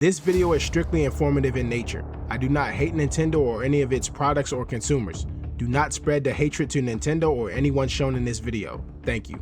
This video is strictly informative in nature. I do not hate Nintendo or any of its products or consumers. Do not spread the hatred to Nintendo or anyone shown in this video. Thank you.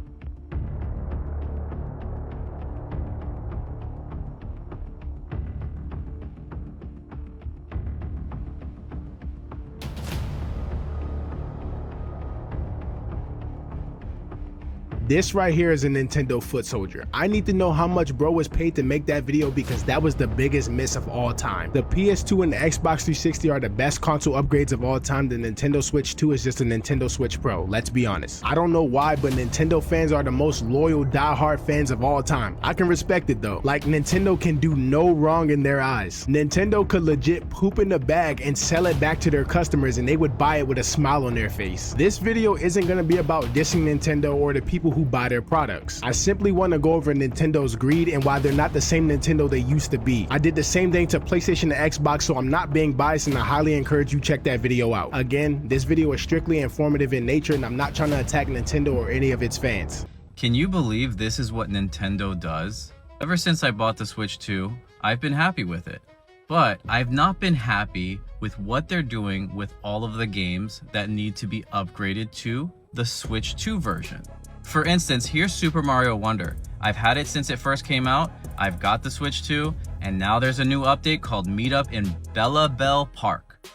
This right here is a Nintendo foot soldier. I need to know how much bro was paid to make that video because that was the biggest miss of all time. The PS2 and the Xbox 360 are the best console upgrades of all time. The Nintendo Switch 2 is just a Nintendo Switch Pro, let's be honest. I don't know why, but Nintendo fans are the most loyal, die-hard fans of all time. I can respect it though. Like, Nintendo can do no wrong in their eyes. Nintendo could legit poop in the bag and sell it back to their customers and they would buy it with a smile on their face. This video isn't gonna be about dissing Nintendo or the people who buy their products. I simply want to go over Nintendo's greed and why they're not the same Nintendo they used to be. I did the same thing to PlayStation and Xbox, so I'm not being biased and I highly encourage you check that video out. Again, this video is strictly informative in nature and I'm not trying to attack Nintendo or any of its fans. Can you believe this is what Nintendo does? Ever since I bought the Switch 2, I've been happy with it. But I've not been happy with what they're doing with all of the games that need to be upgraded to the Switch 2 version. For instance, here's Super Mario Wonder. I've had it since it first came out, I've got the Switch 2, and now there's a new update called Meetup in Bella Bell Park.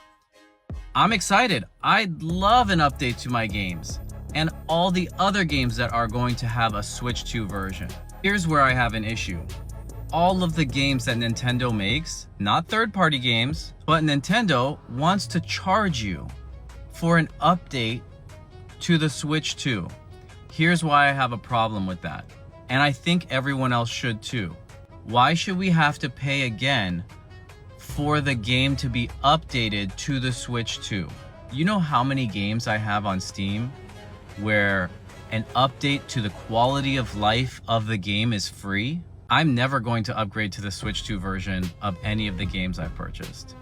I'm excited. I'd love an update to my games, and all the other games that are going to have a Switch 2 version. Here's where I have an issue. All of the games that Nintendo makes, not third-party games, but Nintendo wants to charge you for an update to the Switch 2. Here's why I have a problem with that, and I think everyone else should too. Why should we have to pay again for the game to be updated to the Switch 2? You know how many games I have on Steam where an update to the quality of life of the game is free? I'm never going to upgrade to the Switch 2 version of any of the games I've purchased.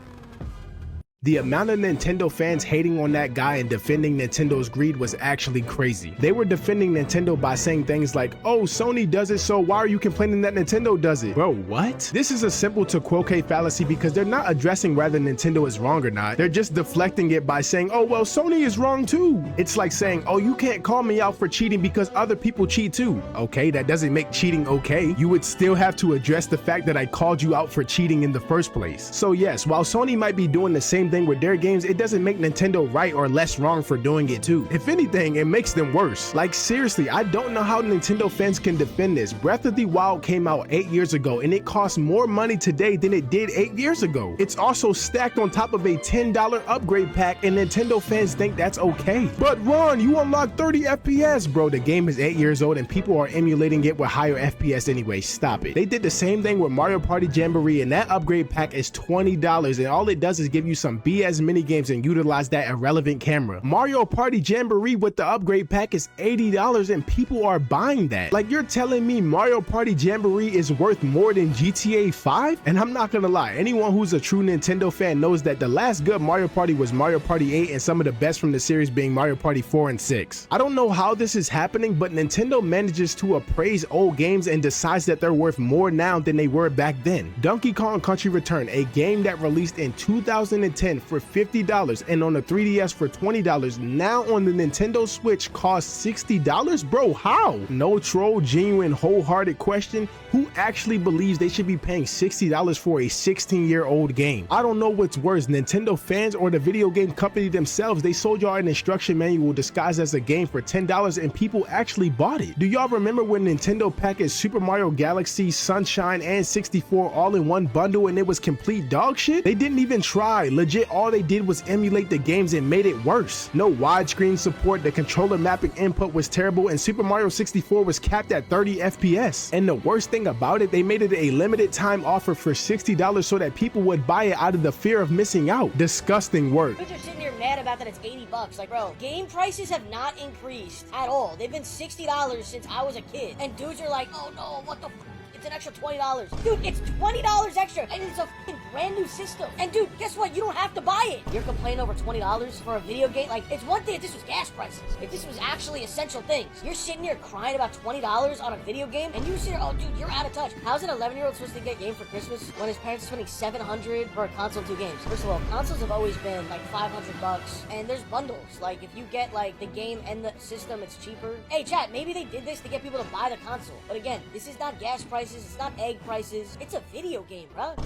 The amount of Nintendo fans hating on that guy and defending Nintendo's greed was actually crazy. They were defending Nintendo by saying things like, oh, Sony does it, so why are you complaining that Nintendo does it? Bro, what? This is a simple to quoque fallacy because they're not addressing whether Nintendo is wrong or not. They're just deflecting it by saying, oh, well, Sony is wrong too. It's like saying, oh, you can't call me out for cheating because other people cheat too. Okay, that doesn't make cheating okay. You would still have to address the fact that I called you out for cheating in the first place. So yes, while Sony might be doing the same thing with their games, it doesn't make Nintendo right or less wrong for doing it too. If anything, it makes them worse. Like, seriously, I don't know how Nintendo fans can defend this. Breath of the Wild came out 8 years ago and it costs more money today than it did 8 years ago. It's also stacked on top of a $10 upgrade pack and Nintendo fans think that's okay. But Ron, you unlock 30 FPS. Bro, the game is 8 years old and people are emulating it with higher FPS anyway. Stop it. They did the same thing with Mario Party Jamboree and that upgrade pack is $20 and all it does is give you some BS mini games and utilize that irrelevant camera. Mario Party Jamboree with the upgrade pack is $80 and people are buying that. Like, you're telling me Mario Party Jamboree is worth more than GTA 5? And I'm not gonna lie, anyone who's a true Nintendo fan knows that the last good Mario Party was Mario Party 8 and some of the best from the series being Mario Party 4 and 6. I don't know how this is happening, but Nintendo manages to appraise old games and decides that they're worth more now than they were back then. Donkey Kong Country Return, a game that released in 2010 for $50 and on the 3DS for $20, now on the Nintendo Switch costs $60? Bro, how? No troll, genuine, wholehearted question. Who actually believes they should be paying $60 for a 16-year-old game? I don't know what's worse, Nintendo fans or the video game company themselves. They sold y'all an instruction manual disguised as a game for $10 and people actually bought it. Do y'all remember when Nintendo packaged Super Mario Galaxy, Sunshine, and 64 all in one bundle and it was complete dog shit? They didn't even try. Legit, all they did was emulate the games and made it worse. No widescreen support, the controller mapping input was terrible, and Super Mario 64 was capped at 30 FPS. And the worst thing about it, they made it a limited time offer for $60 so that people would buy it out of the fear of missing out. Disgusting work. You're sitting here mad about that it's 80 bucks. Like, bro, game prices have not increased at all. They've been $60 since I was a kid. And dudes are like, oh no, what the f? It's an extra $20. Dude, it's $20 extra, and it's a fucking brand new system. And dude, guess what? You don't have to buy it. You're complaining over $20 for a video game? Like, it's one thing if this was gas prices. If this was actually essential things. You're sitting here crying about $20 on a video game, and you sit here, oh dude, you're out of touch. How's an 11-year-old supposed to get a game for Christmas when his parents are spending $700 for a console and 2 games? First of all, consoles have always been like $500, and there's bundles. Like, if you get like the game and the system, it's cheaper. Hey chat, maybe they did this to get people to buy the console. But again, this is not gas prices, it's not egg prices, it's a video game, bruh.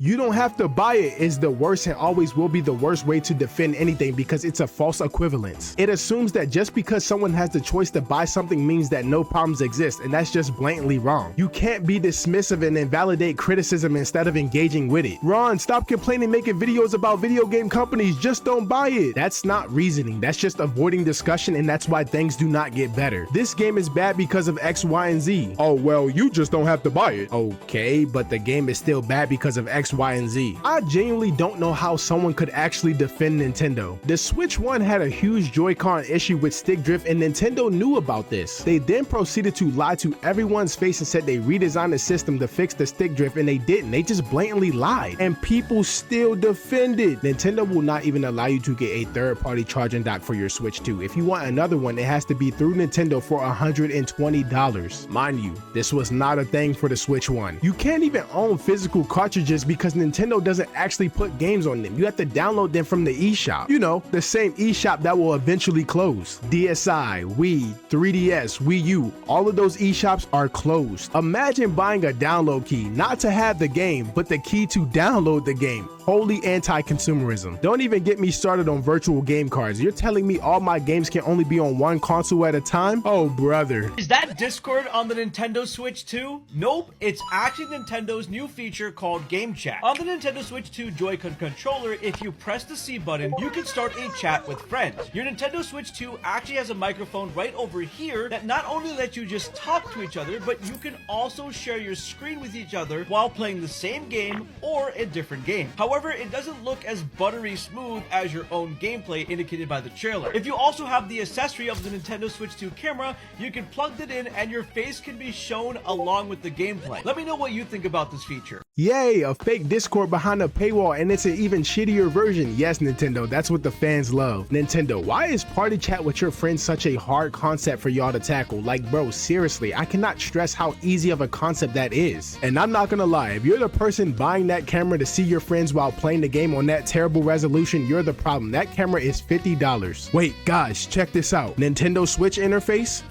You don't have to buy it is the worst and always will be the worst way to defend anything because it's a false equivalence. It assumes that just because someone has the choice to buy something means that no problems exist, and that's just blatantly wrong. You can't be dismissive and invalidate criticism instead of engaging with it. Ron, stop complaining making videos about video game companies, just don't buy it. That's not reasoning, that's just avoiding discussion, and that's why things do not get better. This game is bad because of X, Y, and Z. Oh well, you just don't have to buy it. Okay, but the game is still bad because of X, Y, and Z. I genuinely don't know how someone could actually defend Nintendo. The Switch 1 had a huge Joy-Con issue with stick drift, and Nintendo knew about this. They then proceeded to lie to everyone's face and said they redesigned the system to fix the stick drift, and they didn't. They just blatantly lied, and people still defended. Nintendo will not even allow you to get a third-party charging dock for your Switch 2. If you want another one, it has to be through Nintendo for $120. Mind you, this was not a thing for the Switch 1. You can't even own physical cartridges because Nintendo doesn't actually put games on them. You have to download them from the eShop. You know, the same eShop that will eventually close. DSi, Wii, 3DS, Wii U, all of those eShops are closed. Imagine buying a download key, not to have the game, but the key to download the game. Wholly anti-consumerism. Don't even get me started on virtual game cards. You're telling me all my games can only be on one console at a time? Oh, brother. Is that Discord on the Nintendo Switch 2? Nope, it's actually Nintendo's new feature called Game Chat. On the Nintendo Switch 2 Joy-Con controller, if you press the C button, you can start a chat with friends. Your Nintendo Switch 2 actually has a microphone right over here that not only lets you just talk to each other, but you can also share your screen with each other while playing the same game or a different game. However, it doesn't look as buttery smooth as your own gameplay indicated by the trailer. If you also have the accessory of the Nintendo Switch 2 camera, you can plug it in and your face can be shown along with the gameplay. Let me know what you think about this feature. Yay, a fake Discord behind a paywall, and it's an even shittier version. Yes, Nintendo, that's what the fans love. Nintendo, why is party chat with your friends such a hard concept for y'all to tackle? Like, bro, seriously, I cannot stress how easy of a concept that is. And I'm not gonna lie, if you're the person buying that camera to see your friends while playing the game on that terrible resolution, you're the problem. That camera is $50. Wait, guys, check this out. Nintendo Switch interface?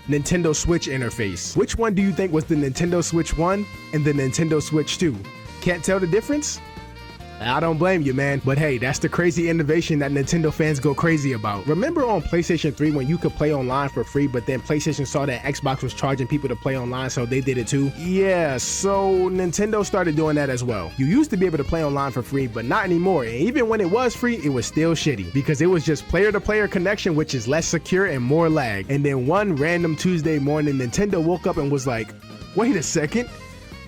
Nintendo Switch interface. Which one do you think was the Nintendo Switch 1 and the Nintendo Switch 2? Can't tell the difference? I don't blame you, man. But hey, that's the crazy innovation that Nintendo fans go crazy about. Remember on PlayStation 3 when you could play online for free, but then PlayStation saw that Xbox was charging people to play online, so they did it too? Yeah, so Nintendo started doing that as well. You used to be able to play online for free, but not anymore. And even when it was free, it was still shitty because it was just player-to-player connection, which is less secure and more lag. And then one random Tuesday morning, Nintendo woke up and was like, wait a second,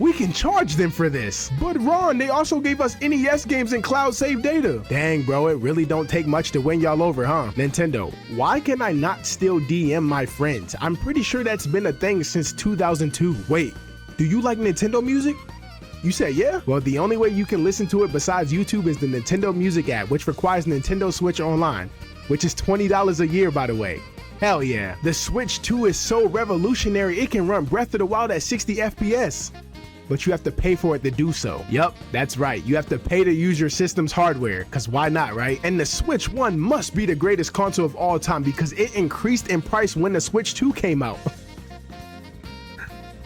we can charge them for this. But Ron, they also gave us NES games and cloud save data. Dang, bro, it really don't take much to win y'all over, huh? Nintendo, why can I not still DM my friends? I'm pretty sure that's been a thing since 2002. Wait, do you like Nintendo music? You said yeah? Well, the only way you can listen to it besides YouTube is the Nintendo Music app, which requires Nintendo Switch Online, which is $20 a year, by the way. Hell yeah. The Switch 2 is so revolutionary, it can run Breath of the Wild at 60 FPS. But you have to pay for it to do so. Yup, that's right. You have to pay to use your system's hardware, cause why not, right? And the Switch 1 must be the greatest console of all time because it increased in price when the Switch 2 came out.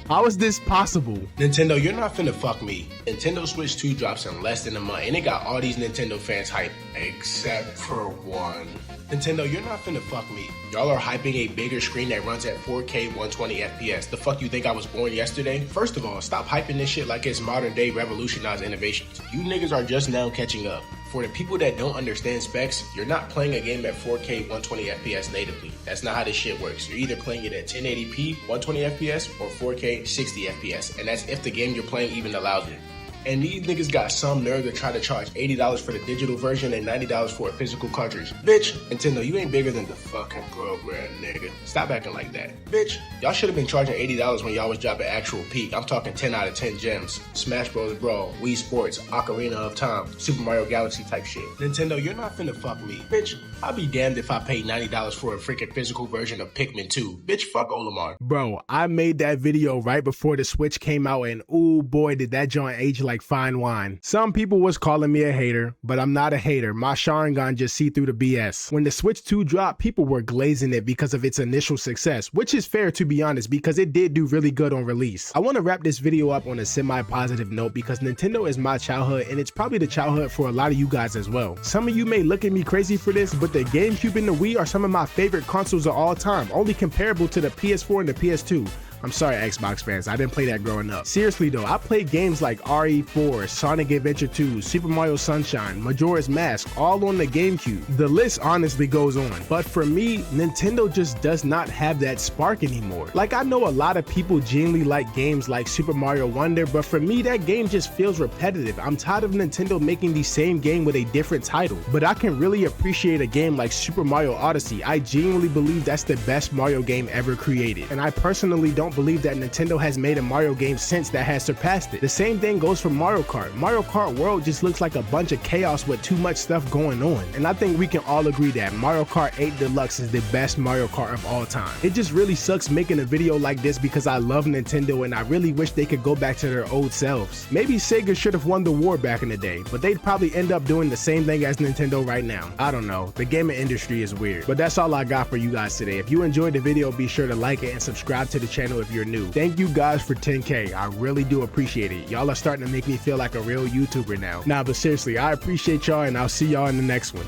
How is this possible? Nintendo, you're not finna fuck me. Nintendo Switch 2 drops in less than a month, and it got all these Nintendo fans hyped, except for one. Nintendo, you're not finna fuck me. Y'all are hyping a bigger screen that runs at 4K 120 FPS. The fuck you think I was born yesterday? First of all, stop hyping this shit like it's modern day revolutionized innovations. You niggas are just now catching up. For the people that don't understand specs, you're not playing a game at 4K 120 FPS natively. That's not how this shit works. You're either playing it at 1080p 120 FPS or 4K 60 FPS, and that's if the game you're playing even allows it. And these niggas got some nerve to try to charge $80 for the digital version and $90 for a physical cartridge. Bitch, Nintendo, you ain't bigger than the fucking program, nigga. Stop acting like that. Bitch, y'all should have been charging $80 when y'all was dropping actual peak. I'm talking 10 out of 10 gems. Smash Bros. Brawl, Wii Sports, Ocarina of Time, Super Mario Galaxy type shit. Nintendo, you're not finna fuck me. Bitch, I'll be damned if I paid $90 for a freaking physical version of Pikmin 2. Bitch, fuck Olimar. Bro, I made that video right before the Switch came out, and ooh boy did that joint age like fine wine. Some people was calling me a hater, but I'm not a hater. My Sharingan just see through the BS. When the Switch 2 dropped, people were glazing it because of its initial success, which is fair to be honest because it did do really good on release. I want to wrap this video up on a semi-positive note because Nintendo is my childhood and it's probably the childhood for a lot of you guys as well. Some of you may look at me crazy for this, but the GameCube and the Wii are some of my favorite consoles of all time, only comparable to the PS4 and the PS2. I'm sorry Xbox fans, I didn't play that growing up. Seriously though, I played games like RE4, Sonic Adventure 2, Super Mario Sunshine, Majora's Mask, all on the GameCube. The list honestly goes on. But for me, Nintendo just does not have that spark anymore. Like I know a lot of people genuinely like games like Super Mario Wonder, but for me that game just feels repetitive. I'm tired of Nintendo making the same game with a different title. But I can really appreciate a game like Super Mario Odyssey. I genuinely believe that's the best Mario game ever created. And I personally don't believe that Nintendo has made a Mario game since that has surpassed it. The same thing goes for Mario Kart. Mario Kart World just looks like a bunch of chaos with too much stuff going on. And I think we can all agree that Mario Kart 8 Deluxe is the best Mario Kart of all time. It just really sucks making a video like this because I love Nintendo and I really wish they could go back to their old selves. Maybe Sega should have won the war back in the day, but they'd probably end up doing the same thing as Nintendo right now. I don't know. The gaming industry is weird. But that's all I got for you guys today. If you enjoyed the video, be sure to like it and subscribe to the channel if you're new. Thank you guys for 10K. I really do appreciate it. Y'all are starting to make me feel like a real YouTuber now. Nah, but seriously, I appreciate y'all and I'll see y'all in the next one.